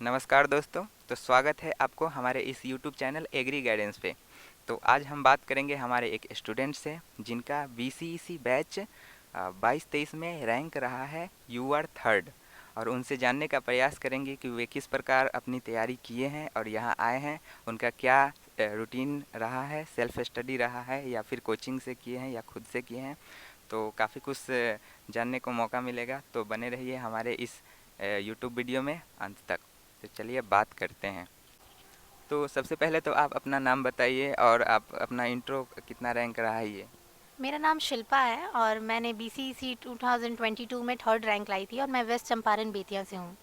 नमस्कार दोस्तों। तो स्वागत है आपको हमारे इस यूट्यूब चैनल एग्री गाइडेंस पे। तो आज हम बात करेंगे हमारे एक स्टूडेंट से जिनका बीसीईसी बैच 22-23 में रैंक रहा है यूआर थर्ड। और उनसे जानने का प्रयास करेंगे कि वे किस प्रकार अपनी तैयारी किए हैं और यहाँ आए हैं। उनका क्या रूटीन रहा है, सेल्फ स्टडी रहा है या फिर कोचिंग से किए हैं या खुद से किए हैं। तो काफ़ी कुछ जानने को मौका मिलेगा। तो बने रहिए हमारे इस यूट्यूब वीडियो में अंत तक। तो चलिए बात करते हैं। तो सबसे पहले तो आप अपना नाम बताइए और आप अपना इंट्रो कितना रैंक रहा है ये। मेरा नाम शिल्पा है और मैंने बीसीईसी 2022 में थर्ड रैंक लाई थी और मैं वेस्ट चंपारण बेतिया से हूँ।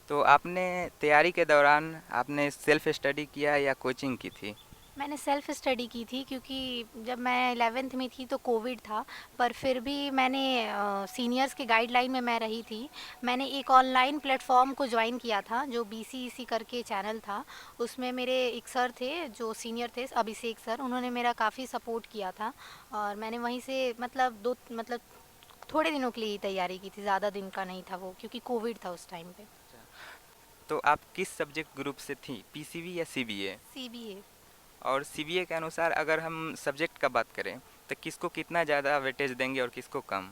तो आपने तैयारी के दौरान आपने सेल्फ स्टडी किया या कोचिंग की थी? मैंने सेल्फ स्टडी की थी क्योंकि जब मैं 11th में थी तो कोविड था। पर फिर भी मैंने सीनियर्स के गाइडलाइन में मैं रही थी। मैंने एक ऑनलाइन प्लेटफॉर्म को ज्वाइन किया था जो बीसीईसी करके चैनल था। उसमें मेरे एक सर थे जो सीनियर थे, अभिषेक सर, उन्होंने मेरा काफ़ी सपोर्ट किया था। और मैंने वहीं से मतलब थोड़े दिनों के लिए ही तैयारी की थी, ज़्यादा दिन का नहीं था वो, क्योंकि कोविड था उस टाइम पे। तो आप किस सब्जेक्ट ग्रुप से थी, पीसीबी या सीबीए? सीबीए। और सीबीए के अनुसार अगर हम सब्जेक्ट का बात करें तो किसको कितना ज़्यादा वेटेज देंगे और किसको कम?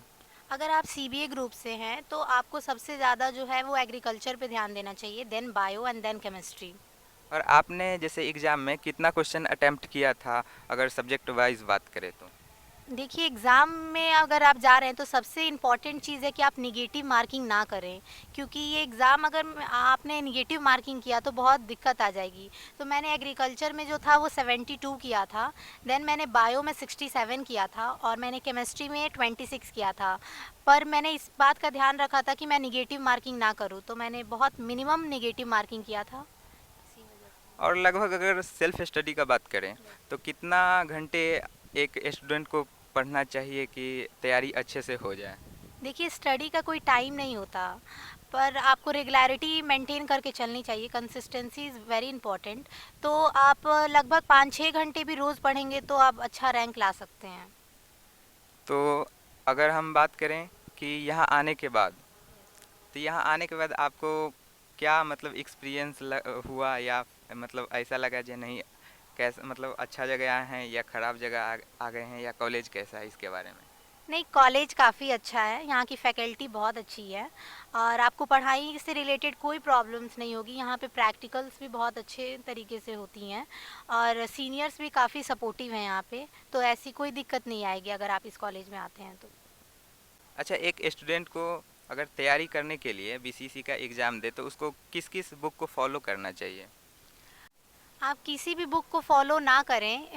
अगर आप सीबीए ग्रुप से हैं तो आपको सबसे ज़्यादा जो है वो एग्रीकल्चर पे ध्यान देना चाहिए, then bio and then chemistry. और आपने जैसे एग्ज़ाम में कितना क्वेश्चन अटेम्प्ट किया था अगर सब्जेक्ट वाइज बात करें तो? देखिए, एग्ज़ाम में अगर आप जा रहे हैं तो सबसे इम्पॉर्टेंट चीज़ है कि आप निगेटिव मार्किंग ना करें, क्योंकि ये एग्ज़ाम अगर आपने निगेटिव मार्किंग किया तो बहुत दिक्कत आ जाएगी। तो मैंने एग्रीकल्चर में जो था वो 72 किया था, देन मैंने बायो में 67 किया था और मैंने केमिस्ट्री में 26 किया था। पर मैंने इस बात का ध्यान रखा था कि मैं निगेटिव मार्किंग ना करूँ, तो मैंने बहुत मिनिमम निगेटिव मार्किंग किया था। इसी वजह और लगभग अगर सेल्फ स्टडी का बात करें तो कितना घंटे एक स्टूडेंट को पढ़ना चाहिए कि तैयारी अच्छे से हो जाए? देखिए, स्टडी का कोई टाइम नहीं होता, पर आपको रेगुलरिटी मेंटेन करके चलनी चाहिए। Consistency is very important. तो आप लगभग 5-6 घंटे भी रोज़ पढ़ेंगे तो आप अच्छा रैंक ला सकते हैं। तो अगर हम बात करें कि यहाँ आने के बाद, तो यहाँ आने के बाद आपको क्या मतलब एक्सपीरियंस हुआ या मतलब ऐसा लगा जो नहीं, कैसा मतलब अच्छा जगह आए हैं या ख़राब जगह आ गए हैं या कॉलेज कैसा है इसके बारे में? नहीं, कॉलेज काफ़ी अच्छा है, यहाँ की फैकल्टी बहुत अच्छी है और आपको पढ़ाई से रिलेटेड कोई प्रॉब्लम्स नहीं होगी। यहाँ पे प्रैक्टिकल्स भी बहुत अच्छे तरीके से होती हैं और सीनियर्स भी काफ़ी सपोर्टिव हैं यहाँ पे, तो ऐसी कोई दिक्कत नहीं आएगी अगर आप इस कॉलेज में आते हैं तो। अच्छा, एक स्टूडेंट को अगर तैयारी करने के लिए बीसीसी का एग्ज़ाम दे तो उसको किस किस बुक को फॉलो करना चाहिए? आप किसी भी बुक को फॉलो ना करें,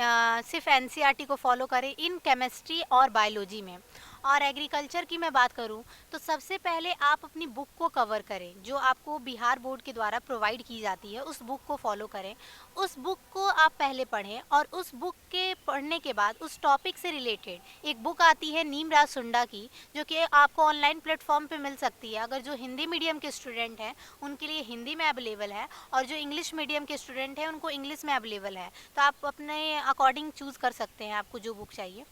सिर्फ एनसीईआरटी को फॉलो करें इन केमिस्ट्री और बायोलॉजी में। और एग्रीकल्चर की मैं बात करूं तो सबसे पहले आप अपनी बुक को कवर करें, जो आपको बिहार बोर्ड के द्वारा प्रोवाइड की जाती है उस बुक को फॉलो करें। उस बुक को आप पहले पढ़ें और उस बुक के पढ़ने के बाद उस टॉपिक से रिलेटेड एक बुक आती है नीमराज सुंडा की, जो कि आपको ऑनलाइन प्लेटफॉर्म पे मिल सकती है। अगर जो हिंदी मीडियम के स्टूडेंट हैं उनके लिए हिंदी में अवेलेबल है और जो इंग्लिश मीडियम के स्टूडेंट हैं उनको इंग्लिश में अवेलेबल है। तो आप अपने अकॉर्डिंग चूज़ कर सकते हैं आपको जो बुक चाहिए।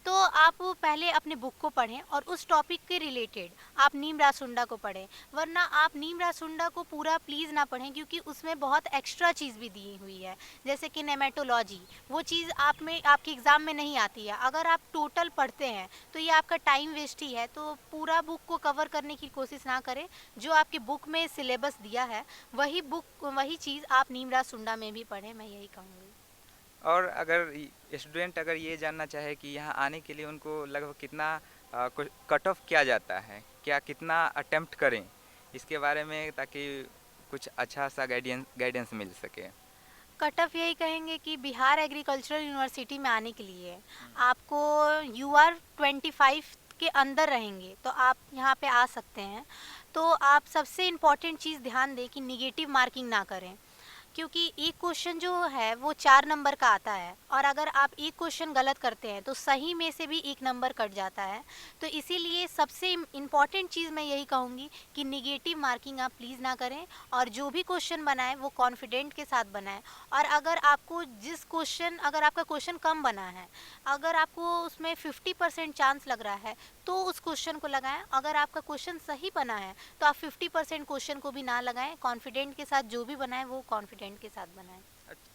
तो आप पहले अपने बुक को पढ़ें और उस टॉपिक के रिलेटेड आप नीमराज सुंडा को पढ़ें। वरना आप नीमराज सुंडा को पूरा प्लीज़ ना पढ़ें, क्योंकि उसमें बहुत एक्स्ट्रा चीज़ भी दी हुई है, जैसे कि नेमेटोलॉजी। वो चीज़ आप में आपके एग्ज़ाम में नहीं आती है। अगर आप टोटल पढ़ते हैं तो ये आपका टाइम वेस्ट ही है। तो पूरा बुक को कवर करने की कोशिश ना करें। जो आपकी बुक में सिलेबस दिया है वही चीज़ आप नीमराज सुंडा में भी पढ़ें, मैं यही कहूँगी। और अगर स्टूडेंट अगर ये जानना चाहे कि यहाँ आने के लिए उनको लगभग कितना कट ऑफ किया जाता है, क्या कितना अटेम्प्ट करें, इसके बारे में ताकि कुछ अच्छा सा गाइडेंस मिल सके। कट ऑफ यही कहेंगे कि बिहार एग्रीकल्चरल यूनिवर्सिटी में आने के लिए आपको यूआर 25 के अंदर रहेंगे तो आप यहाँ पे आ सकते हैं। तो आप सबसे इम्पॉर्टेंट चीज़ ध्यान दें कि निगेटिव मार्किंग ना करें, क्योंकि एक क्वेश्चन जो है वो 4 नंबर का आता है, और अगर आप एक क्वेश्चन गलत करते हैं तो सही में से भी 1 नंबर कट जाता है। तो इसीलिए सबसे इम्पॉर्टेंट चीज़ मैं यही कहूँगी कि निगेटिव मार्किंग आप प्लीज़ ना करें, और जो भी क्वेश्चन बनाएं वो कॉन्फिडेंट के साथ बनाएं। और अगर आपका क्वेश्चन कम बना है, अगर आपको उसमें 50% चांस लग रहा है, तो उस क्वेश्चन को लगाएं। अगर आपका क्वेश्चन सही बना है तो आप 50% क्वेश्चन को भी ना लगाएं, कॉन्फिडेंट के साथ जो भी बनाएं वो कॉन्फिडेंट के साथ बनाएं।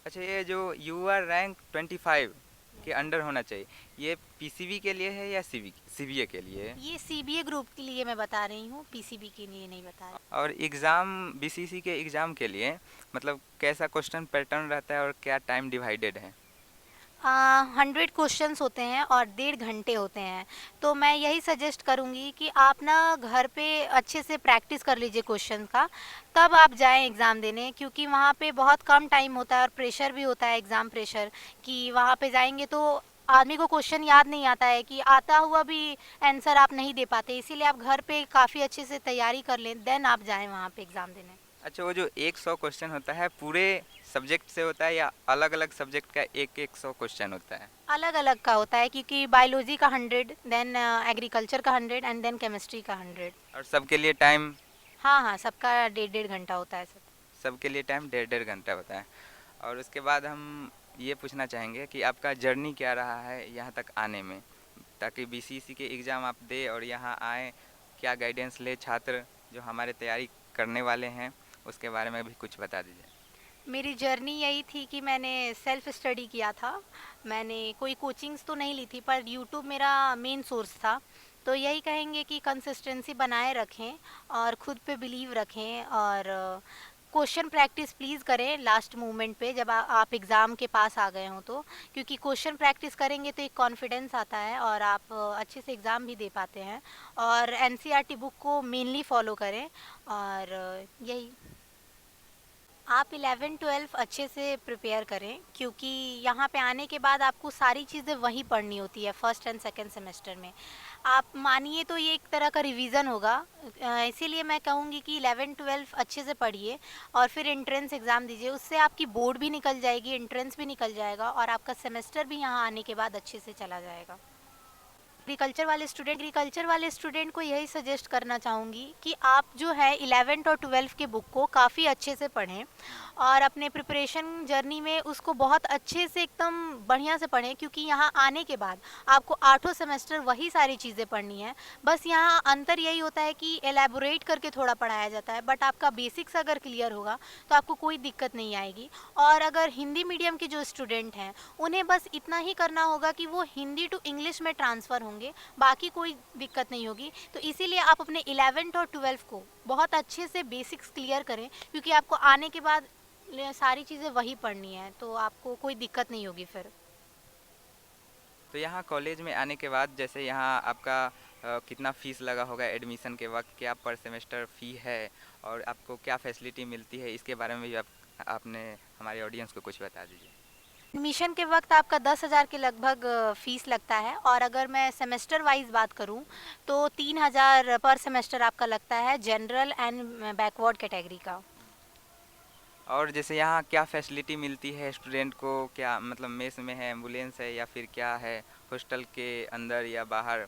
अच्छा, ये जो यूआर रैंक 25 के अंडर होना चाहिए, ये पीसीबी के लिए है या सीबीए के लिए है? ये सीबीए ग्रुप के लिए मैं बता रही हूँ, पीसीबी के लिए नहीं बता रही। और एग्ज़ाम बीसीसी के एग्ज़ाम के लिए मतलब कैसा क्वेश्चन पैटर्न रहता है और क्या टाइम डिवाइडेड है? 100 क्वेश्चंस होते हैं और 1.5 घंटे होते हैं। तो मैं यही सजेस्ट करूँगी कि आप ना घर पे अच्छे से प्रैक्टिस कर लीजिए क्वेश्चन का, तब आप जाएं एग्ज़ाम देने, क्योंकि वहाँ पे बहुत कम टाइम होता है और प्रेशर भी होता है, एग्ज़ाम प्रेशर, कि वहाँ पे जाएंगे तो आदमी को क्वेश्चन याद नहीं आता है, कि आता हुआ भी आंसर आप नहीं दे पाते। इसीलिए आप घर पे काफ़ी अच्छे से तैयारी कर लें, देन आप जाएं वहाँ पे एग्ज़ाम देने। अच्छा, वो जो 100 क्वेश्चन होता है पूरे सब्जेक्ट से होता है या अलग अलग सब्जेक्ट का एक एक 100 क्वेश्चन होता है? अलग अलग का होता है, क्योंकि बायोलॉजी का 100, देन एग्रीकल्चर का 100, एंड देन केमिस्ट्री का 100। और सबके लिए टाइम? हाँ हाँ, सबका 1.5 घंटा होता है सब। सबके लिए टाइम 1.5 घंटा होता है। और उसके बाद हम ये पूछना चाहेंगे कि आपका जर्नी क्या रहा है यहाँ तक आने में, ताकि बीसीसी के एग्ज़ाम आप दे और यहाँ आए, क्या गाइडेंस ले छात्र जो हमारे तैयारी करने वाले हैं, उसके बारे में भी कुछ बता दीजिए। मेरी जर्नी यही थी कि मैंने सेल्फ स्टडी किया था। मैंने कोई कोचिंग्स तो नहीं ली थी, पर यूट्यूब मेरा मेन सोर्स था। तो यही कहेंगे कि कंसिस्टेंसी बनाए रखें और ख़ुद पे बिलीव रखें, और क्वेश्चन प्रैक्टिस प्लीज़ करें लास्ट मोमेंट पे, जब आप एग्ज़ाम के पास आ गए हों तो, क्योंकि क्वेश्चन प्रैक्टिस करेंगे तो एक कॉन्फिडेंस आता है और आप अच्छे से एग्ज़ाम भी दे पाते हैं। और एनसीईआरटी बुक को मेनली फॉलो करें, और यही। आप 11-12 अच्छे से प्रिपेयर करें, क्योंकि यहाँ पे आने के बाद आपको सारी चीज़ें वहीं पढ़नी होती है फर्स्ट एंड सेकंड सेमेस्टर में। आप मानिए तो ये एक तरह का रिवीजन होगा। इसीलिए मैं कहूँगी कि 11-12 अच्छे से पढ़िए और फिर एंट्रेंस एग्ज़ाम दीजिए। उससे आपकी बोर्ड भी निकल जाएगी, एंट्रेंस भी निकल जाएगा, और आपका सेमेस्टर भी यहाँ आने के बाद अच्छे से चला जाएगा। एग्रीकल्चर वाले स्टूडेंट को यही सजेस्ट करना चाहूँगी कि आप जो है 11th और 12th के बुक को काफ़ी अच्छे से पढ़ें, और अपने प्रिपरेशन जर्नी में उसको बहुत अच्छे से एकदम बढ़िया से पढ़ें, क्योंकि यहाँ आने के बाद आपको 8 सेमेस्टर वही सारी चीज़ें पढ़नी है। बस यहाँ अंतर यही होता है कि एलेबोरेट करके थोड़ा पढ़ाया जाता है, बट आपका बेसिक्स अगर क्लियर होगा तो आपको कोई दिक्कत नहीं आएगी। और अगर हिंदी मीडियम के जो स्टूडेंट हैं उन्हें बस इतना ही करना होगा कि वो हिंदी टू इंग्लिश में ट्रांसफ़र होंगे, बाकी कोई दिक्कत नहीं होगी। तो इसीलिए आप अपने 11th और 12th को बहुत अच्छे से बेसिक्स क्लियर करें, क्योंकि आपको आने के बाद सारी चीज़ें वही पढ़नी है, तो आपको कोई दिक्कत नहीं होगी फिर। तो यहाँ कॉलेज में आने के बाद जैसे यहाँ आपका कितना फ़ीस लगा होगा एडमिशन के वक्त, क्या पर सेमेस्टर फ़ी है और आपको क्या फैसिलिटी मिलती है, इसके बारे में भी आपने हमारे ऑडियंस को कुछ बता दीजिए। एडमिशन के वक्त आपका 10,000 के लगभग फ़ीस लगता है, और अगर मैं सेमेस्टर वाइज बात करूं तो 3,000 पर सेमेस्टर आपका लगता है, जनरल एंड बैकवर्ड कैटेगरी का। और जैसे यहाँ क्या फैसिलिटी मिलती है स्टूडेंट को, क्या मतलब मेस में है, एम्बुलेंस है या फिर क्या है, हॉस्टल के अंदर या बाहर,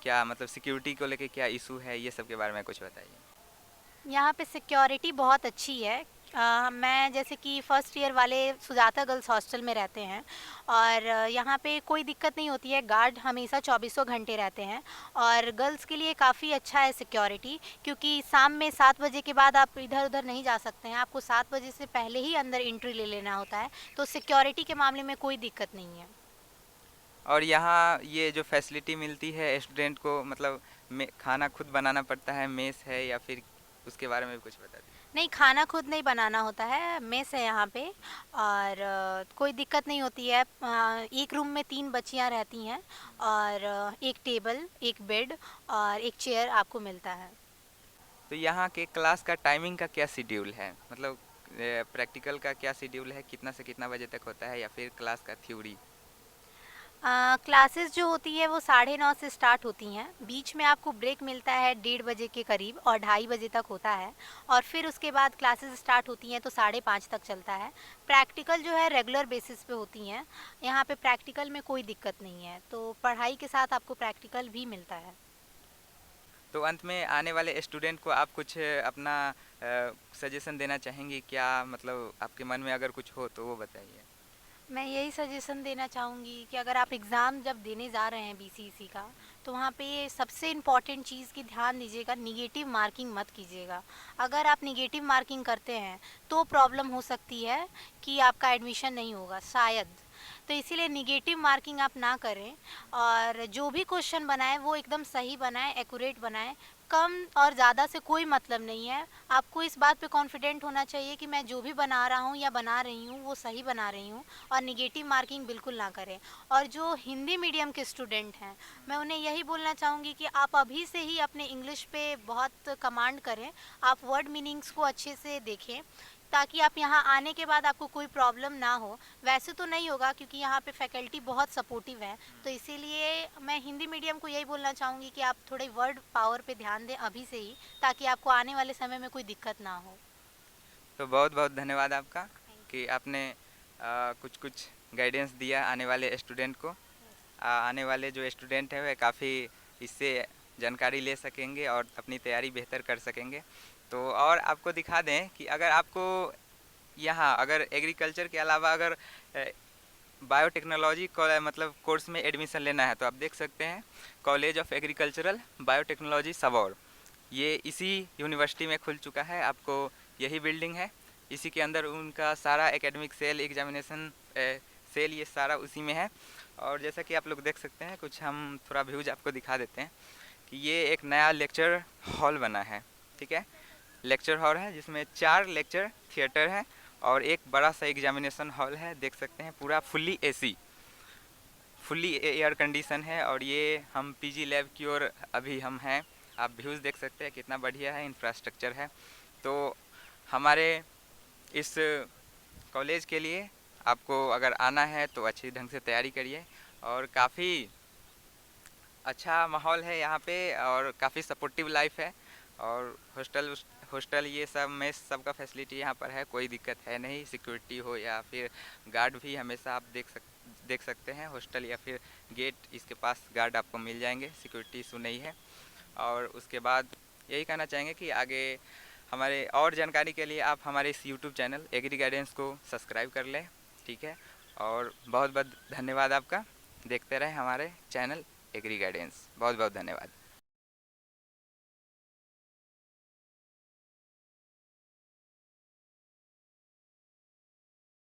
क्या मतलब सिक्योरिटी को लेके क्या इशू है, ये सब के बारे में कुछ बताइए। यहाँ पे सिक्योरिटी बहुत अच्छी है। मैं जैसे कि फ़र्स्ट ईयर वाले सुजाता गर्ल्स हॉस्टल में रहते हैं, और यहाँ पे कोई दिक्कत नहीं होती है, गार्ड हमेशा चौबीसों घंटे रहते हैं। और गर्ल्स के लिए काफ़ी अच्छा है सिक्योरिटी, क्योंकि शाम में 7 बजे के बाद आप इधर उधर नहीं जा सकते हैं, आपको 7 बजे से पहले ही अंदर एंट्री ले लेना होता है। तो सिक्योरिटी के मामले में कोई दिक्कत नहीं है। और यहाँ ये जो फैसिलिटी मिलती है स्टूडेंट को, मतलब खाना खुद बनाना पड़ता है, मेस है या फिर उसके बारे में भी कुछ बता दीजिए। नहीं, खाना खुद नहीं बनाना होता है, मेस है यहाँ पे, और कोई दिक्कत नहीं होती है। एक रूम में 3 बच्चियाँ रहती हैं, और एक टेबल, एक बेड और एक चेयर आपको मिलता है। तो यहाँ के क्लास का टाइमिंग का क्या शेड्यूल है, मतलब प्रैक्टिकल का क्या शेड्यूल है, कितना से कितना बजे तक होता है या फिर क्लास का थ्योरी? क्लासेस जो होती है वो 9:30 से स्टार्ट होती हैं। बीच में आपको ब्रेक मिलता है 1:30 बजे के करीब और 2:30 बजे तक होता है। और फिर उसके बाद क्लासेस स्टार्ट होती हैं तो 5:30 तक चलता है। प्रैक्टिकल जो है रेगुलर बेसिस पे होती हैं। यहाँ पे प्रैक्टिकल में कोई दिक्कत नहीं है, तो पढ़ाई के साथ आपको प्रैक्टिकल भी मिलता है। तो अंत में आने वाले स्टूडेंट को आप कुछ अपना सजेशन देना चाहेंगी क्या, मतलब आपके मन में अगर कुछ हो तो वो बताइए। मैं यही सजेशन देना चाहूँगी कि अगर आप एग्ज़ाम जब देने जा रहे हैं बीसीईसी का, तो वहाँ पे सबसे इम्पॉर्टेंट चीज़ की ध्यान दीजिएगा, निगेटिव मार्किंग मत कीजिएगा। अगर आप निगेटिव मार्किंग करते हैं तो प्रॉब्लम हो सकती है कि आपका एडमिशन नहीं होगा शायद। तो इसीलिए निगेटिव मार्किंग आप ना करें और जो भी क्वेश्चन बनाएं वो एकदम सही बनाएं, एक्यूरेट बनाएं। कम और ज़्यादा से कोई मतलब नहीं है। आपको इस बात पे कॉन्फिडेंट होना चाहिए कि मैं जो भी बना रहा हूँ या बना रही हूँ वो सही बना रही हूँ, और निगेटिव मार्किंग बिल्कुल ना करें। और जो हिंदी मीडियम के स्टूडेंट हैं, मैं उन्हें यही बोलना चाहूँगी कि आप अभी से ही अपने इंग्लिश पे बहुत कमांड करें। आप वर्ड मीनिंग्स को अच्छे से देखें ताकि आप यहाँ आने के बाद आपको कोई प्रॉब्लम ना हो। वैसे तो नहीं होगा क्योंकि यहाँ पे फैकल्टी बहुत सपोर्टिव है। तो इसीलिए मैं हिंदी मीडियम को यही बोलना चाहूँगी कि आप थोड़े वर्ड पावर पे ध्यान दें अभी से ही, ताकि आपको आने वाले समय में कोई दिक्कत ना हो। तो बहुत बहुत धन्यवाद आपका थैंक कि आपने कुछ कुछ गाइडेंस दिया आने वाले स्टूडेंट को। आने वाले जो स्टूडेंट हैं वह काफ़ी इससे जानकारी ले सकेंगे और अपनी तैयारी बेहतर कर सकेंगे। तो और आपको दिखा दें कि अगर आपको यहाँ अगर एग्रीकल्चर के अलावा अगर बायोटेक्नोलॉजी मतलब कोर्स में एडमिशन लेना है तो आप देख सकते हैं college of agricultural biotechnology Sabour, ये इसी यूनिवर्सिटी में खुल चुका है। आपको यही बिल्डिंग है, इसी के अंदर उनका सारा एकेडमिक सेल, एग्जामिनेशन सेल, ये सारा उसी में है। और जैसा कि आप लोग देख सकते हैं, कुछ हम थोड़ा व्यूज आपको दिखा देते हैं कि ये एक नया लेक्चर हॉल बना है। ठीक है, लेक्चर हॉल है जिसमें 4 लेक्चर थिएटर है और एक बड़ा सा एग्जामिनेशन हॉल है। देख सकते हैं पूरा fully AC, fully air condition है। और ये हम पीजी लैब की ओर अभी हम हैं। आप व्यूज़ देख सकते हैं कितना बढ़िया है, इंफ्रास्ट्रक्चर है। तो हमारे इस कॉलेज के लिए आपको अगर आना है तो अच्छी ढंग से तैयारी करिए। और काफ़ी अच्छा माहौल है यहाँ पे और काफ़ी सपोर्टिव लाइफ है। और हॉस्टल हॉस्टल ये सब मेस सबका फैसिलिटी यहाँ पर है, कोई दिक्कत है नहीं। सिक्योरिटी हो या फिर गार्ड भी हमेशा आप देख सकते हैं। हॉस्टल या फिर गेट इसके पास गार्ड आपको मिल जाएंगे, सिक्योरिटी इशू नहीं है। और उसके बाद यही कहना चाहेंगे कि आगे हमारे और जानकारी के लिए आप हमारे इस यूट्यूब चैनल एग्री गाइडेंस को सब्सक्राइब कर लें। ठीक है, और बहुत बहुत धन्यवाद आपका। देखते रहें हमारे चैनल एग्री गाइडेंस। बहुत बहुत धन्यवाद।